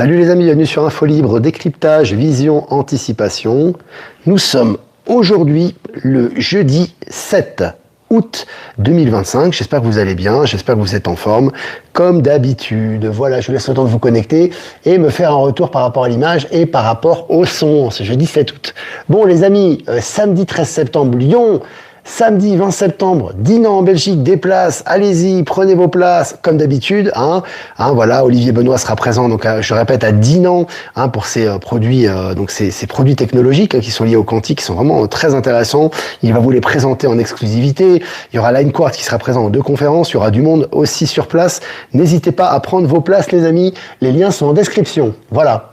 Salut les amis, bienvenue sur Info Libre, décryptage, vision, anticipation. Nous sommes aujourd'hui le jeudi 7 août 2025. J'espère que vous allez bien, j'espère que vous êtes en forme. Comme d'habitude, voilà, je vous laisse le temps de vous connecter et me faire un retour par rapport à l'image et par rapport au son. C'est jeudi 7 août. Bon les amis, samedi 13 septembre, Lyon. Samedi 20 septembre, Dinan en Belgique, des places, allez-y, prenez vos places, comme d'habitude. Voilà, Olivier Benoît sera présent, donc je répète, à Dinan, pour ses produits, donc ces produits technologiques qui sont liés au quantique, qui sont vraiment très intéressants. Il va vous les présenter en exclusivité. Il y aura Line Quartz qui sera présent en 2 conférences. Il y aura du monde aussi sur place. N'hésitez pas à prendre vos places, les amis. Les liens sont en description. Voilà.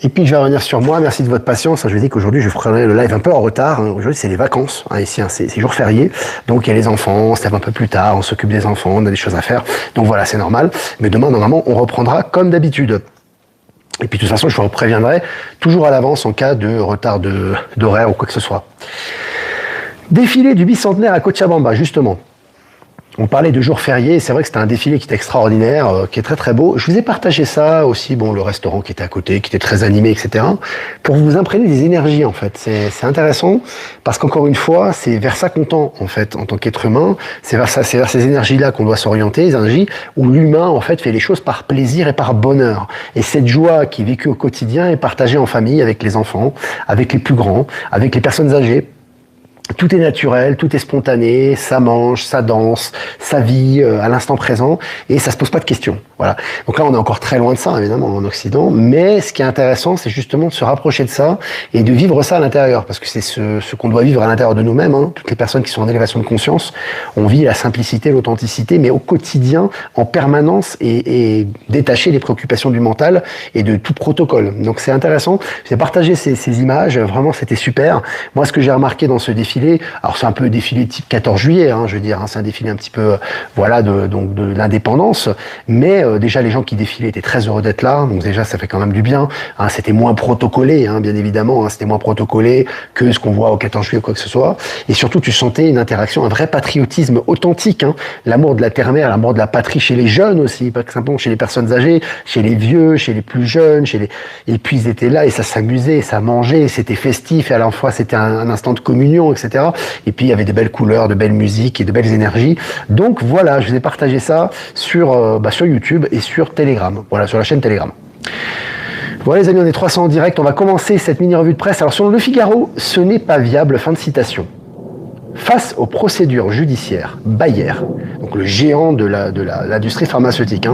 Et puis je vais revenir sur moi, merci de votre patience. Je vous dis qu'aujourd'hui je ferai le live un peu en retard. Aujourd'hui c'est les vacances, ici c'est jour férié. Donc il y a les enfants, on se lève un peu plus tard, on s'occupe des enfants, on a des choses à faire. Donc voilà, c'est normal. Mais demain normalement on reprendra comme d'habitude. Et puis de toute façon je vous préviendrai toujours à l'avance en cas de retard d'horaire ou quoi que ce soit. Défilé du bicentenaire à Cochabamba, justement. On parlait de jours fériés, c'est vrai que c'était un défilé qui est extraordinaire, qui est très très beau. Je vous ai partagé ça aussi, le restaurant qui était à côté, qui était très animé, etc. Pour vous imprégner des énergies en fait. C'est intéressant parce qu'encore une fois, c'est vers ça qu'on tend en fait en tant qu'être humain. C'est vers ces énergies-là qu'on doit s'orienter, les énergies où l'humain en fait fait les choses par plaisir et par bonheur. Et cette joie qui est vécue au quotidien est partagée en famille avec les enfants, avec les plus grands, avec les personnes âgées. Tout est naturel, tout est spontané, ça mange, ça danse, ça vit à l'instant présent et ça se pose pas de questions. Voilà. Donc là, on est encore très loin de ça, évidemment, en Occident. Mais ce qui est intéressant, c'est justement de se rapprocher de ça et de vivre ça à l'intérieur, parce que c'est ce qu'on doit vivre à l'intérieur de nous-mêmes. Toutes les personnes qui sont en élévation de conscience, on vit la simplicité, l'authenticité, mais au quotidien, en permanence et détaché des préoccupations du mental et de tout protocole. Donc c'est intéressant. J'ai partagé ces images. Vraiment, c'était super. Moi, ce que j'ai remarqué dans ce défilé, alors c'est un peu défilé type 14 juillet, je veux dire, c'est un défilé un petit peu, de l'indépendance, mais déjà les gens qui défilaient étaient très heureux d'être là, donc déjà ça fait quand même du bien. C'était moins protocolé, bien évidemment, c'était moins protocolé que ce qu'on voit au 14 juillet ou quoi que ce soit, et surtout tu sentais une interaction, un vrai patriotisme authentique, l'amour de la terre-mère, l'amour de la patrie chez les jeunes aussi, pas simplement chez les personnes âgées, chez les vieux, chez les plus jeunes, et puis ils étaient là et ça s'amusait, ça mangeait, c'était festif et à la fois c'était un instant de communion, etc. Et puis il y avait des belles couleurs, de belles musiques et de belles énergies. Donc voilà, je vous ai partagé ça sur YouTube et sur Telegram. Voilà, sur la chaîne Telegram. Voilà les amis, on est 300 en direct. On va commencer cette mini-revue de presse. Alors sur Le Figaro, ce n'est pas viable, fin de citation. Face aux procédures judiciaires, Bayer, donc le géant de l'industrie pharmaceutique,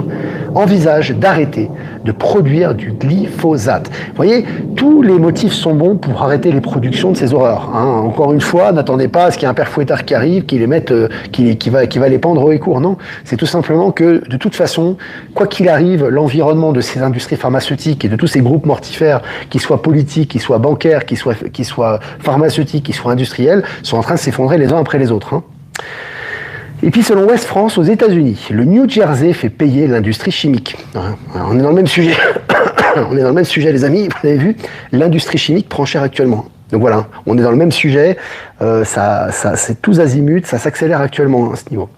envisage d'arrêter de produire du glyphosate. Vous voyez, tous les motifs sont bons pour arrêter les productions de ces horreurs. Encore une fois, n'attendez pas à ce qu'il y ait un père fouettard qui arrive, qui va les pendre haut et court. Non, c'est tout simplement que, de toute façon, quoi qu'il arrive, l'environnement de ces industries pharmaceutiques et de tous ces groupes mortifères, qu'ils soient politiques, qu'ils soient bancaires, qu'ils soient pharmaceutiques, qu'ils soient industriels, sont en train de s'effondrer les uns après les autres. Et puis selon Ouest France, aux États-Unis, le New Jersey fait payer l'industrie chimique. On est dans le même sujet. On est dans le même sujet, les amis. Vous avez vu, l'industrie chimique prend cher actuellement. Donc voilà, on est dans le même sujet. C'est tous azimuts, ça s'accélère actuellement à ce niveau.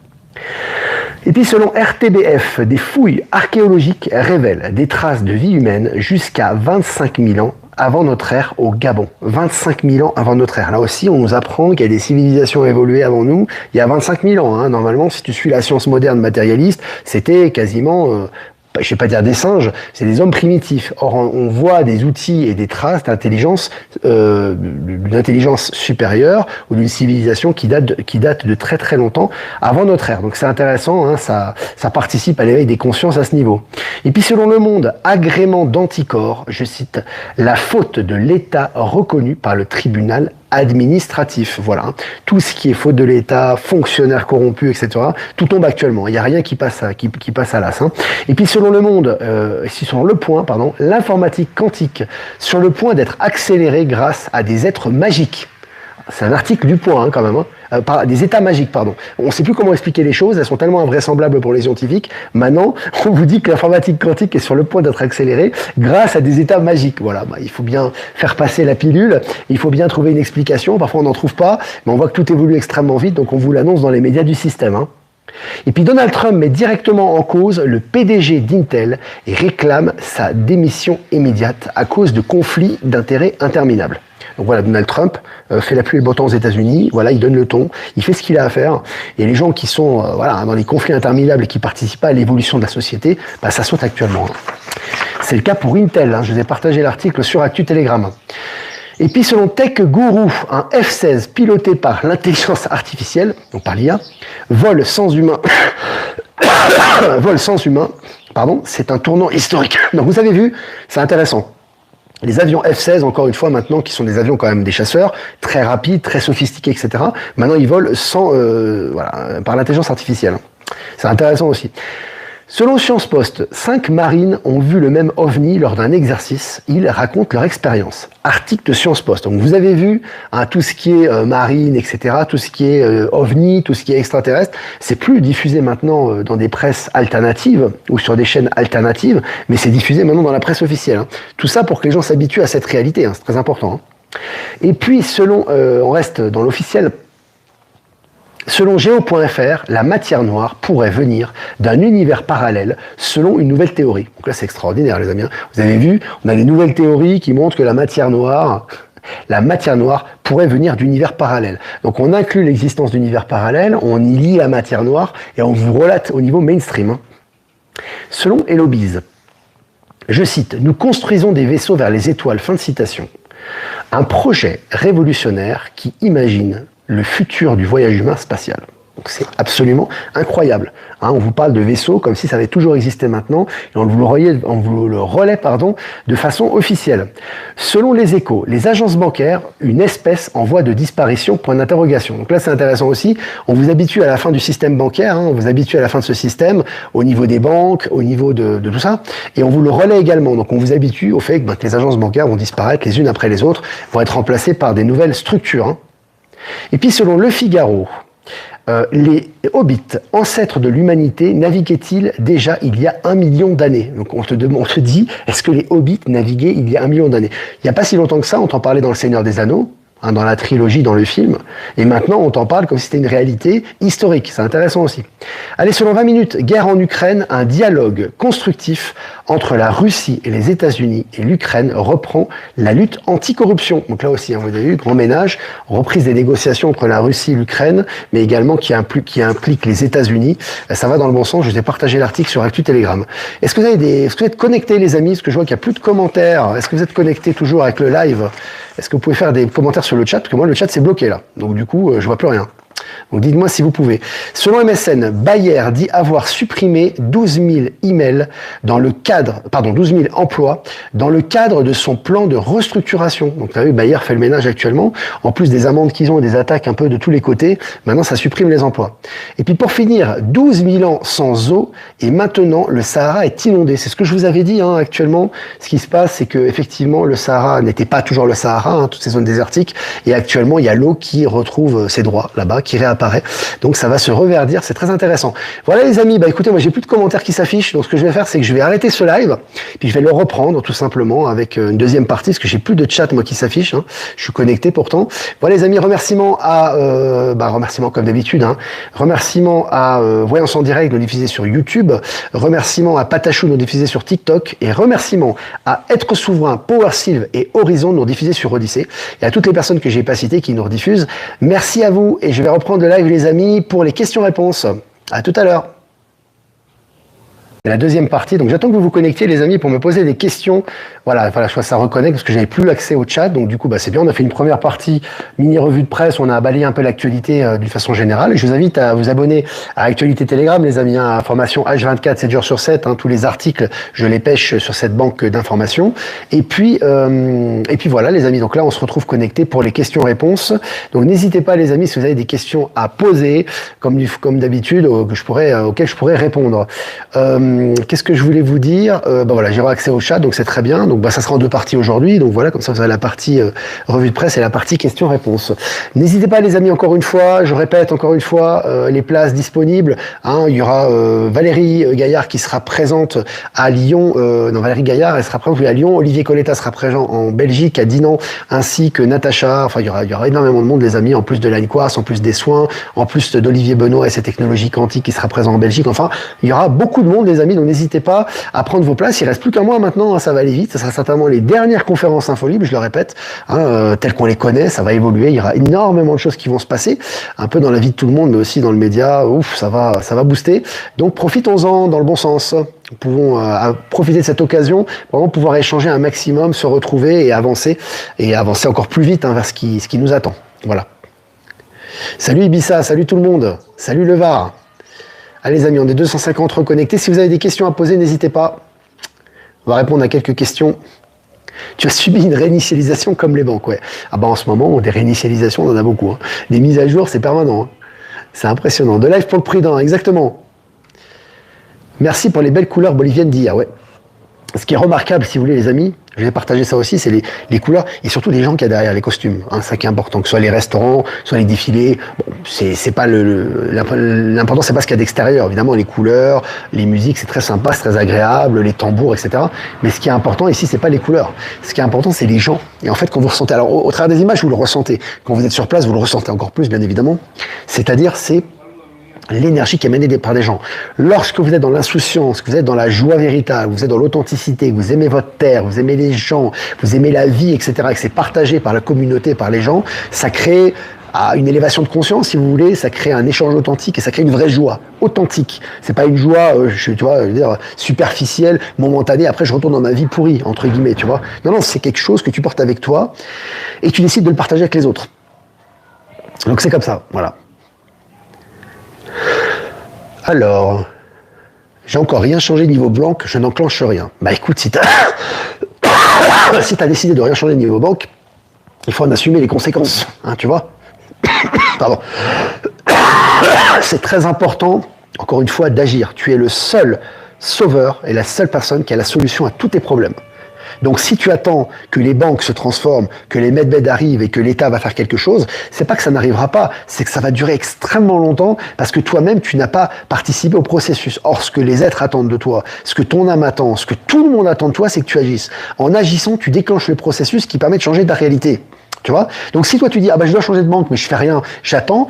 Et puis selon RTBF, des fouilles archéologiques révèlent des traces de vie humaine jusqu'à 25 000 ans avant notre ère au Gabon. 25 000 ans avant notre ère. Là aussi, on nous apprend qu'il y a des civilisations évoluées avant nous. Il y a 25 000 ans. Normalement, si tu suis la science moderne matérialiste, c'était quasiment... je ne vais pas dire des singes, c'est des hommes primitifs. Or, on voit des outils et des traces d'intelligence, d'une intelligence supérieure ou d'une civilisation qui date de très très longtemps avant notre ère. Donc c'est intéressant, ça participe à l'éveil des consciences à ce niveau. Et puis selon Le Monde, agrément d'anticorps, je cite, la faute de l'État reconnue par le tribunal administratif, voilà. Tout ce qui est faute de l'État, fonctionnaires corrompus, etc., tout tombe actuellement. Il n'y a rien qui passe à l'as. Et puis selon Le Monde, sur Le Point, l'informatique quantique sur le point d'être accélérée grâce à des êtres magiques. C'est un article du Point quand même. Des états magiques, pardon. On ne sait plus comment expliquer les choses, elles sont tellement invraisemblables pour les scientifiques. Maintenant, on vous dit que l'informatique quantique est sur le point d'être accélérée grâce à des états magiques. Voilà, il faut bien faire passer la pilule, il faut bien trouver une explication, parfois on n'en trouve pas, mais on voit que tout évolue extrêmement vite, donc on vous l'annonce dans les médias du système. Et puis Donald Trump met directement en cause le PDG d'Intel et réclame sa démission immédiate à cause de conflits d'intérêts interminables. Donc voilà, Donald Trump fait la pluie et le beau temps aux États-Unis. Voilà, il donne le ton, il fait ce qu'il a à faire. Et les gens qui sont dans les conflits interminables et qui participent pas à l'évolution de la société, ça saute actuellement. C'est le cas pour Intel. Je vous ai partagé l'article sur Actu Telegram. Et puis selon Tech Guru, un F-16 piloté par l'intelligence artificielle, donc par l'IA, vol sans humain, c'est un tournant historique. Donc vous avez vu, c'est intéressant. Les avions F-16, encore une fois maintenant, qui sont des avions quand même des chasseurs, très rapides, très sophistiqués, etc. Maintenant ils volent par l'intelligence artificielle. C'est intéressant aussi. Selon Science Post, 5 marines ont vu le même ovni lors d'un exercice. Ils racontent leur expérience. Article de Science Post. Donc vous avez vu tout ce qui est marine, etc., tout ce qui est ovni, tout ce qui est extraterrestre, c'est plus diffusé maintenant dans des presses alternatives ou sur des chaînes alternatives, mais c'est diffusé maintenant dans la presse officielle. Tout ça pour que les gens s'habituent à cette réalité, c'est très important. Et puis on reste dans l'officiel. Selon Geo.fr, la matière noire pourrait venir d'un univers parallèle selon une nouvelle théorie. Donc là, c'est extraordinaire, les amis. Vous avez vu, on a des nouvelles théories qui montrent que la matière noire pourrait venir d'univers parallèles. Donc on inclut l'existence d'univers parallèles, on y lie la matière noire et on vous relate au niveau mainstream. Selon Hellobiz, je cite, « Nous construisons des vaisseaux vers les étoiles », fin de citation. Un projet révolutionnaire qui imagine le futur du voyage humain spatial. Donc c'est absolument incroyable. On vous parle de vaisseaux comme si ça avait toujours existé maintenant, et on vous le relaie de façon officielle. Selon les Échos, les agences bancaires, une espèce en voie de disparition, point d'interrogation. Donc là c'est intéressant aussi, on vous habitue à la fin du système bancaire, on vous habitue à la fin de ce système, au niveau des banques, au niveau de tout ça, et on vous le relaie également. Donc on vous habitue au fait que les agences bancaires vont disparaître les unes après les autres, vont être remplacées par des nouvelles structures. Et puis selon Le Figaro, les hobbits, ancêtres de l'humanité, naviguaient-ils déjà il y a 1 million d'années? Donc on te dit, est-ce que les hobbits naviguaient il y a 1 million d'années? Il n'y a pas si longtemps que ça, on t'en parlait dans Le Seigneur des Anneaux, dans la trilogie, dans le film, et maintenant on t'en parle comme si c'était une réalité historique, c'est intéressant aussi. Allez, selon 20 minutes, guerre en Ukraine, un dialogue constructif entre la Russie et les États-Unis et l'Ukraine reprend la lutte anticorruption. Donc là aussi, vous avez vu, grand ménage, reprise des négociations entre la Russie et l'Ukraine, mais également qui implique les États-Unis. Ça va dans le bon sens, je vous ai partagé l'article sur Actu Telegram. Est-ce que vous êtes connectés, les amis? Parce que je vois qu'il n'y a plus de commentaires. Est-ce que vous êtes connectés toujours avec le live? Est-ce que vous pouvez faire des commentaires sur le chat? Parce que moi, le chat, c'est bloqué là. Donc du coup, je vois plus rien. Donc dites-moi si vous pouvez. Selon MSN, Bayer dit avoir supprimé 12 000 emails 12 000 emplois dans le cadre de son plan de restructuration. Donc vous avez vu, Bayer fait le ménage actuellement. En plus des amendes qu'ils ont et des attaques un peu de tous les côtés, maintenant ça supprime les emplois. Et puis pour finir, 12 000 ans sans eau et maintenant le Sahara est inondé. C'est ce que je vous avais dit actuellement. Ce qui se passe, c'est que effectivement le Sahara n'était pas toujours le Sahara, toutes ces zones désertiques, et actuellement il y a l'eau qui retrouve ses droits là-bas, qui réapparaît. Donc ça va se reverdir, c'est très intéressant. Voilà les amis, écoutez, moi j'ai plus de commentaires qui s'affichent, donc ce que je vais faire, c'est que je vais arrêter ce live, puis je vais le reprendre tout simplement avec une deuxième partie, parce que j'ai plus de chat moi qui s'affiche, je suis connecté pourtant. Voilà les amis, remerciements comme d'habitude, remerciements à Voyance en direct, nous diffusé sur YouTube, remerciements à Patachou, nous diffusé sur TikTok, et remerciements à Être Souverain, Power Sylve et Horizon, nous diffusé sur Odyssée, et à toutes les personnes que j'ai pas citées qui nous rediffusent. Merci à vous, et je vais reprendre le live les amis pour les questions-réponses. À tout à l'heure. La deuxième partie, donc j'attends que vous vous connectiez les amis pour me poser des questions. Voilà, je vois ça reconnecte parce que j'avais plus accès au chat, donc du coup c'est bien, on a fait une première partie mini revue de presse, on a balayé un peu l'actualité d'une façon générale, et je vous invite à vous abonner à Actualité Telegram les amis, information H24, 7 jours sur 7, tous les articles, je les pêche sur cette banque d'informations, et puis voilà les amis, donc là on se retrouve connectés pour les questions-réponses, donc n'hésitez pas les amis si vous avez des questions à poser, comme d'habitude, auxquelles je pourrais répondre. Qu'est-ce que je voulais vous dire? Voilà, j'ai accès au chat, donc c'est très bien. Donc ça sera en deux parties aujourd'hui. Donc voilà, comme ça vous aurez la partie revue de presse et la partie questions-réponses. N'hésitez pas les amis, encore une fois, je répète encore une fois, les places disponibles. Il y aura Valérie Gaillard qui sera présente à Lyon. Valérie Gaillard, elle sera présente à Lyon. Olivier Coletta sera présent en Belgique, à Dinan, ainsi que Natacha. Enfin, il y aura énormément de monde, les amis, en plus de l'Anne Quartz, en plus des soins, en plus d'Olivier Benoît et ses technologies quantiques qui sera présent en Belgique. Enfin, il y aura beaucoup de monde, les amis, donc n'hésitez pas à prendre vos places. Il reste plus qu'un mois maintenant, ça va aller vite. Ça sera certainement les dernières conférences InfoLibre, je le répète, telles qu'on les connaît. Ça va évoluer. Il y aura énormément de choses qui vont se passer, un peu dans la vie de tout le monde, mais aussi dans le média. Ça va booster. Donc profitons-en dans le bon sens. Nous pouvons profiter de cette occasion pour vraiment pouvoir échanger un maximum, se retrouver et avancer encore plus vite vers ce qui nous attend. Voilà. Salut Ibiza, salut tout le monde, salut le Var. Allez les amis, on est 250 reconnectés. Si vous avez des questions à poser, n'hésitez pas. On va répondre à quelques questions. Tu as subi une réinitialisation comme les banques, ouais. En ce moment, des réinitialisations, on en a beaucoup. Des mises à jour, c'est permanent. C'est impressionnant. De live pour le prudent, exactement. Merci pour les belles couleurs boliviennes d'hier, ouais. Ce qui est remarquable, si vous voulez, les amis, je vais partager ça aussi, c'est les couleurs et surtout les gens qu'il y a derrière les costumes. Ça qui est important, que ce soit les restaurants, soit les défilés. Bon, c'est pas l'important, c'est pas ce qu'il y a d'extérieur. Évidemment, les couleurs, les musiques, c'est très sympa, c'est très agréable, les tambours, etc. Mais ce qui est important ici, c'est pas les couleurs. Ce qui est important, c'est les gens. Et en fait, quand vous ressentez, alors au travers des images, vous le ressentez. Quand vous êtes sur place, vous le ressentez encore plus, bien évidemment. C'est-à-dire, c'est l'énergie qui est menée par des gens. Lorsque vous êtes dans l'insouciance, que vous êtes dans la joie véritable, vous êtes dans l'authenticité, vous aimez votre terre, vous aimez les gens, vous aimez la vie, etc., et que c'est partagé par la communauté, par les gens, ça crée une élévation de conscience, si vous voulez, ça crée un échange authentique et ça crée une vraie joie authentique. C'est pas une joie, superficielle, momentanée. Après, je retourne dans ma vie pourrie, entre guillemets, tu vois. Non, c'est quelque chose que tu portes avec toi et tu décides de le partager avec les autres. Donc c'est comme ça, voilà. Alors, j'ai encore rien changé niveau banque, je n'enclenche rien. Écoute, si t'as décidé de rien changer niveau banque, il faut en assumer les conséquences, tu vois. Pardon. C'est très important, encore une fois, d'agir. Tu es le seul sauveur et la seule personne qui a la solution à tous tes problèmes. Donc si tu attends que les banques se transforment, que les medbeds arrivent et que l'État va faire quelque chose, c'est pas que ça n'arrivera pas, c'est que ça va durer extrêmement longtemps parce que toi-même tu n'as pas participé au processus. Or ce que les êtres attendent de toi, ce que ton âme attend, ce que tout le monde attend de toi, c'est que tu agisses. En agissant, tu déclenches le processus qui permet de changer ta réalité. Tu vois? Donc si toi tu dis je dois changer de banque mais je fais rien, j'attends,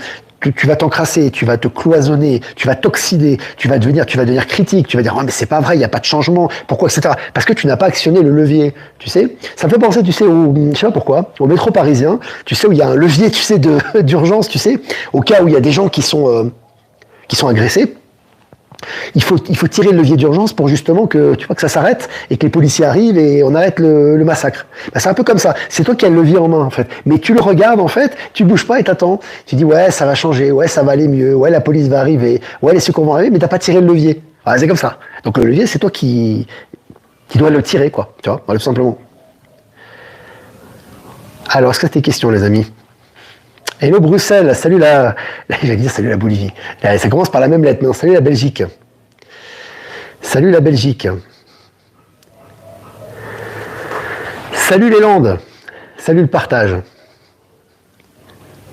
tu vas t'encrasser, tu vas te cloisonner, tu vas t'oxyder, tu vas devenir critique, tu vas dire mais c'est pas vrai, il y a pas de changement, pourquoi, etc. Parce que tu n'as pas actionné le levier, tu sais. Ça me fait penser, tu sais, je sais pas pourquoi, au métro parisien, tu sais où il y a un levier, tu sais, d'urgence, tu sais, au cas où il y a des gens qui sont agressés. Il faut tirer le levier d'urgence pour justement que ça s'arrête et que les policiers arrivent et on arrête le massacre. C'est un peu comme ça. C'est toi qui as le levier en main en fait. Mais tu le regardes en fait, tu bouges pas et t'attends. Tu dis ouais ça va changer, ouais ça va aller mieux, ouais la police va arriver, ouais les secours vont arriver, mais t'as pas tiré le levier. C'est comme ça. Donc le levier c'est toi qui dois le tirer quoi. Tu vois, tout simplement. Alors est-ce que c'est tes questions les amis? Hello Bruxelles, salut j'allais dire salut la Bolivie. Ça commence par la même lettre, mais non, salut la Belgique. Salut la Belgique. Salut les Landes. Salut le partage.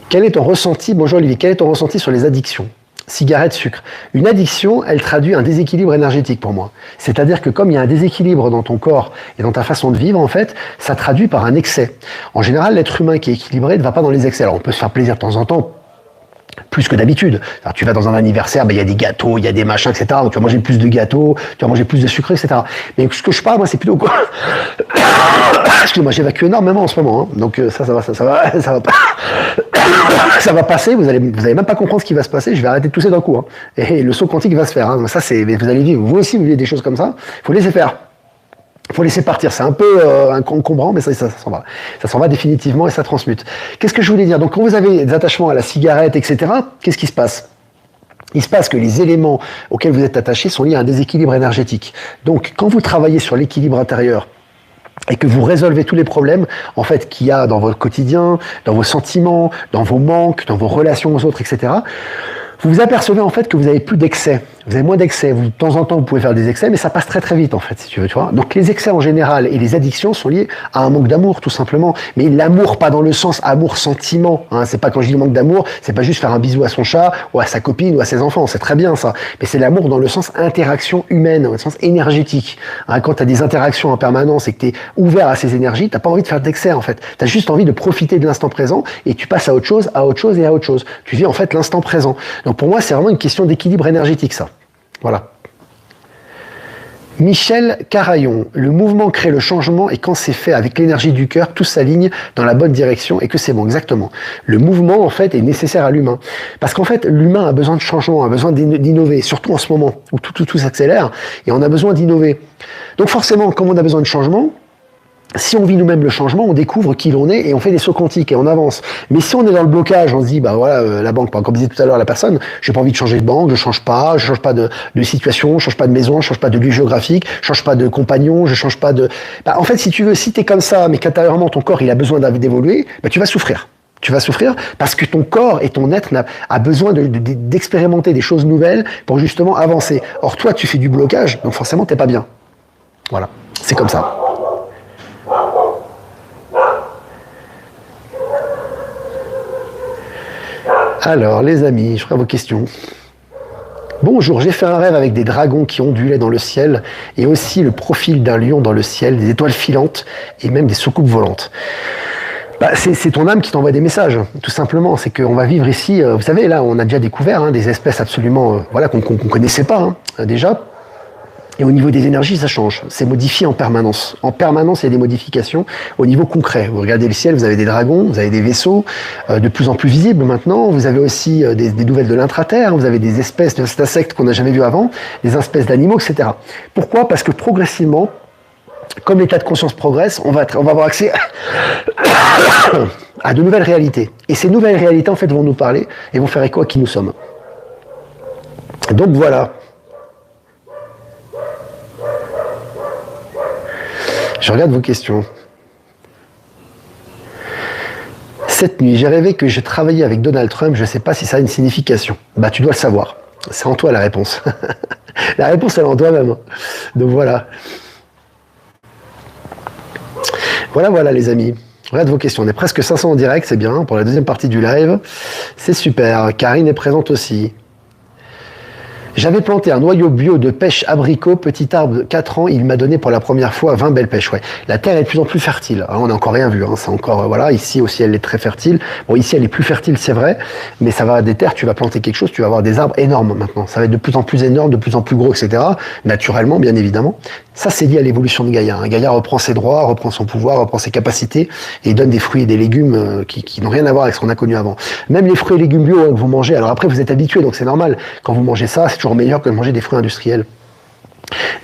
Quel est ton ressenti, bonjour Olivier, quel est ton ressenti sur les addictions? Cigarette, sucre. Une addiction, elle traduit un déséquilibre énergétique pour moi. C'est-à-dire que comme il y a un déséquilibre dans ton corps et dans ta façon de vivre, en fait, ça traduit par un excès. En général, l'être humain qui est équilibré ne va pas dans les excès. Alors on peut se faire plaisir de temps en temps, plus que d'habitude. Alors, tu vas dans un anniversaire, il y a des gâteaux, il y a des machins, etc. Donc tu vas manger plus de gâteaux, tu vas manger plus de sucre, etc. Mais ce que je parle, moi, c'est plutôt quoi? Excusez-moi, j'évacue énormément en ce moment. Donc ça va pas. Ça va passer, vous allez même pas comprendre ce qui va se passer, je vais arrêter de tousser d'un coup. Et le saut quantique va se faire. Ça, vous allez vivre, vous aussi, vous vivez des choses comme ça. Il faut laisser faire. Il faut laisser partir. C'est un peu encombrant, mais ça s'en va. Ça s'en va définitivement et ça transmute. Qu'est-ce que je voulais dire? Donc, quand vous avez des attachements à la cigarette, etc., qu'est-ce qui se passe? Il se passe que les éléments auxquels vous êtes attachés sont liés à un déséquilibre énergétique. Donc, quand vous travaillez sur l'équilibre intérieur, et que vous résolvez tous les problèmes en fait qu'il y a dans votre quotidien, dans vos sentiments, dans vos manques, dans vos relations aux autres, etc., vous vous apercevez en fait que vous n'avez plus d'excès. vous avez moins d'excès. De temps en temps, vous pouvez faire des excès, mais ça passe très très vite en fait, si tu veux, tu vois. Donc les excès en général et les addictions sont liés à un manque d'amour, tout simplement. Mais l'amour, pas dans le sens amour-sentiment. Hein. C'est pas quand je dis manque d'amour, c'est pas juste faire un bisou à son chat ou à sa copine ou à ses enfants. C'est très bien ça. Mais c'est l'amour dans le sens interaction humaine, dans le sens énergétique. Hein, quand tu as des interactions en permanence et que tu es ouvert à ces énergies, t'as pas envie de faire d'excès en fait. Tu as juste envie de profiter de l'instant présent et tu passes à autre chose, à autre chose et à autre chose. Tu vis en fait l'instant présent. Donc pour moi, c'est vraiment une question d'équilibre énergétique, ça. Voilà. Michel Carayon, le mouvement crée le changement et quand c'est fait avec l'énergie du cœur, tout s'aligne dans la bonne direction et que c'est bon, exactement. Le mouvement, en fait, est nécessaire à l'humain. Parce qu'en fait, l'humain a besoin de changement, a besoin d'innover, surtout en ce moment où tout s'accélère et on a besoin d'innover. Donc forcément, comme on a besoin de changement, si on vit nous-mêmes le changement, on découvre qui l'on est et on fait des sauts quantiques et on avance. Mais si on est dans le blocage, on se dit, bah voilà, la banque, comme disait tout à l'heure la personne, j'ai pas envie de changer de banque, je change pas de situation, je change pas de maison, je change pas de lieu géographique, je change pas de compagnon, je change pas de... Bah, en fait, si tu veux, si t'es comme ça, mais qu'intérieurement ton corps, il a besoin d'évoluer, bah, tu vas souffrir. Tu vas souffrir parce que ton corps et ton être a besoin d'expérimenter des choses nouvelles pour justement avancer. Or, toi, tu fais du blocage, donc forcément, t'es pas bien. Voilà. C'est comme ça. Alors, les amis, je ferai vos questions. Bonjour, j'ai fait un rêve avec des dragons qui ondulaient dans le ciel et aussi le profil d'un lion dans le ciel, des étoiles filantes et même des soucoupes volantes. Bah, c'est ton âme qui t'envoie des messages, tout simplement. C'est qu'on va vivre ici, vous savez, là, on a déjà découvert des espèces absolument voilà, qu'on connaissait pas déjà. Et au niveau des énergies, ça change. C'est modifié en permanence. En permanence, il y a des modifications au niveau concret. Vous regardez le ciel, vous avez des dragons, vous avez des vaisseaux de plus en plus visibles maintenant. Vous avez aussi des nouvelles de l'intraterre. Vous avez des espèces de cet insecte qu'on n'a jamais vu avant, des espèces d'animaux, etc. Pourquoi ? Parce que progressivement, comme l'état de conscience progresse, on va avoir accès à de nouvelles réalités. Et ces nouvelles réalités, en fait, vont nous parler et vont faire écho à qui nous sommes. Donc voilà. Je regarde vos questions. Cette nuit, j'ai rêvé que je travaillais avec Donald Trump. Je ne sais pas si ça a une signification. Bah, tu dois le savoir. C'est en toi la réponse. La réponse, elle est en toi-même. Donc voilà. Voilà les amis. Regarde vos questions. On est presque 500 en direct, c'est bien. Pour la deuxième partie du live, c'est super. Karine est présente aussi. J'avais planté un noyau bio de pêche abricot, petit arbre de 4 ans, il m'a donné pour la première fois 20 belles pêches. Ouais. La terre est de plus en plus fertile. On n'a encore rien vu. C'est encore voilà. Ici aussi, elle est très fertile. Bon, ici, elle est plus fertile, c'est vrai, mais ça va des terres. Tu vas planter quelque chose, tu vas avoir des arbres énormes maintenant. Ça va être de plus en plus énorme, de plus en plus gros, etc. Naturellement, bien évidemment. Ça, c'est lié à l'évolution de Gaïa. Gaïa reprend ses droits, reprend son pouvoir, reprend ses capacités et donne des fruits et des légumes qui n'ont rien à voir avec ce qu'on a connu avant. Même les fruits et légumes bio que vous mangez. Alors après, vous êtes habitués, donc c'est normal. Quand vous mangez ça, c'est toujours meilleur que de manger des fruits industriels.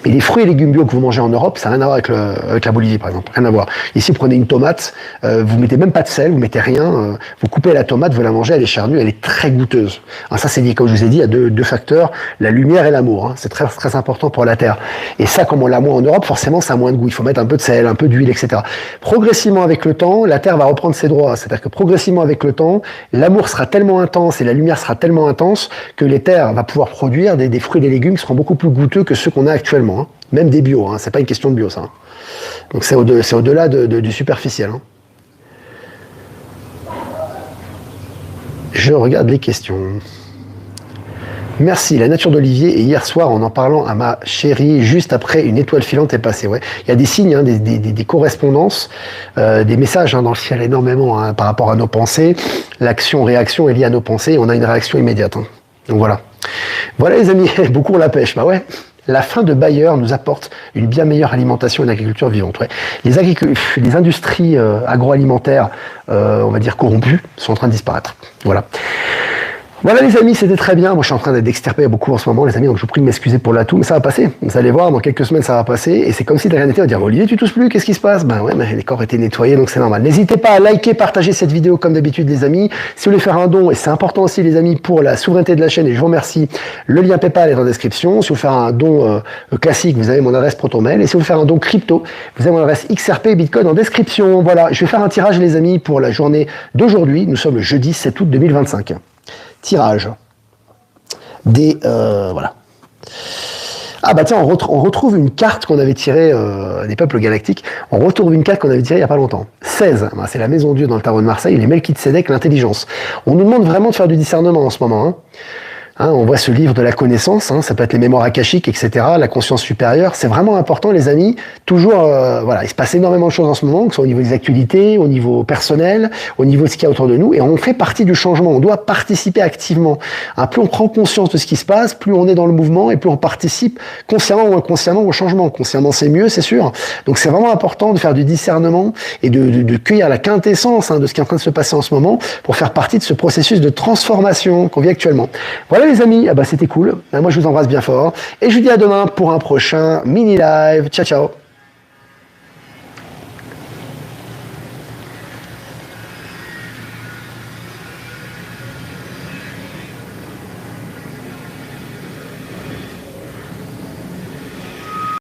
Mais les fruits et légumes bio que vous mangez en Europe, ça n'a rien à voir avec la Bolivie, par exemple. Rien à voir. Ici, prenez une tomate, vous mettez même pas de sel, vous mettez rien, vous coupez la tomate, vous la mangez, elle est charnue, elle est très goûteuse. Alors ça, c'est lié, comme je vous ai dit, à deux facteurs, la lumière et l'amour. C'est très, très important pour la terre. Et ça, comme on l'a moins en Europe, forcément, ça a moins de goût. Il faut mettre un peu de sel, un peu d'huile, etc. Progressivement, avec le temps, la terre va reprendre ses droits. C'est-à-dire que progressivement, avec le temps, l'amour sera tellement intense et la lumière sera tellement intense que les terres vont pouvoir produire des fruits et des légumes qui seront beaucoup plus goûteux que ceux qu'on a actuellement, même des bio, c'est pas une question de bio ça. Donc c'est au-delà du superficiel. Je regarde les questions. Merci, la nature d'Olivier, et hier soir en parlant à ma chérie, juste après une étoile filante est passée. Ouais. Il y a des signes, des correspondances, des messages dans le ciel énormément par rapport à nos pensées. L'action-réaction est liée à nos pensées et on a une réaction immédiate. Donc voilà. Voilà les amis, beaucoup on la pêche, bah ouais. La fin de Bayer nous apporte une bien meilleure alimentation et une agriculture vivante. Ouais. Les industries agroalimentaires, on va dire corrompues, sont en train de disparaître. Voilà. Voilà les amis, c'était très bien. Moi je suis en train d'extirper beaucoup en ce moment les amis, donc je vous prie de m'excuser pour l'atout, mais ça va passer. Vous allez voir, dans quelques semaines ça va passer, et c'est comme si de rien n'était. On va dire, Olivier tu tousses plus, qu'est-ce qui se passe? Ben ouais, mais les corps étaient nettoyés, donc c'est normal. N'hésitez pas à liker, partager cette vidéo comme d'habitude les amis. Si vous voulez faire un don, et c'est important aussi les amis pour la souveraineté de la chaîne, et je vous remercie, le lien PayPal est en description. Si vous voulez faire un don classique, vous avez mon adresse ProtonMail, et si vous voulez faire un don crypto, vous avez mon adresse XRP Bitcoin en description. Voilà, je vais faire un tirage les amis pour la journée d'aujourd'hui. Nous sommes le jeudi 7 août 2025. Tirage. Voilà. Ah bah tiens, on retrouve une carte qu'on avait tirée des peuples galactiques. On retrouve une carte qu'on avait tirée il n'y a pas longtemps. 16, c'est la maison Dieu dans le tarot de Marseille, les Melchizedek, l'intelligence. On nous demande vraiment de faire du discernement en ce moment. On voit ce livre de la connaissance, ça peut être les mémoires akashiques, etc., la conscience supérieure. C'est vraiment important, les amis. Toujours, il se passe énormément de choses en ce moment, que ce soit au niveau des actualités, au niveau personnel, au niveau de ce qu'il y a autour de nous, et on fait partie du changement. On doit participer activement. Plus on prend conscience de ce qui se passe, plus on est dans le mouvement, et plus on participe consciemment ou inconsciemment au changement. Consciemment, c'est mieux, c'est sûr. Donc c'est vraiment important de faire du discernement et de cueillir la quintessence de ce qui est en train de se passer en ce moment pour faire partie de ce processus de transformation qu'on vit actuellement. Voilà les amis, c'était cool. Moi je vous embrasse bien fort et je vous dis à demain pour un prochain mini live. Ciao ciao.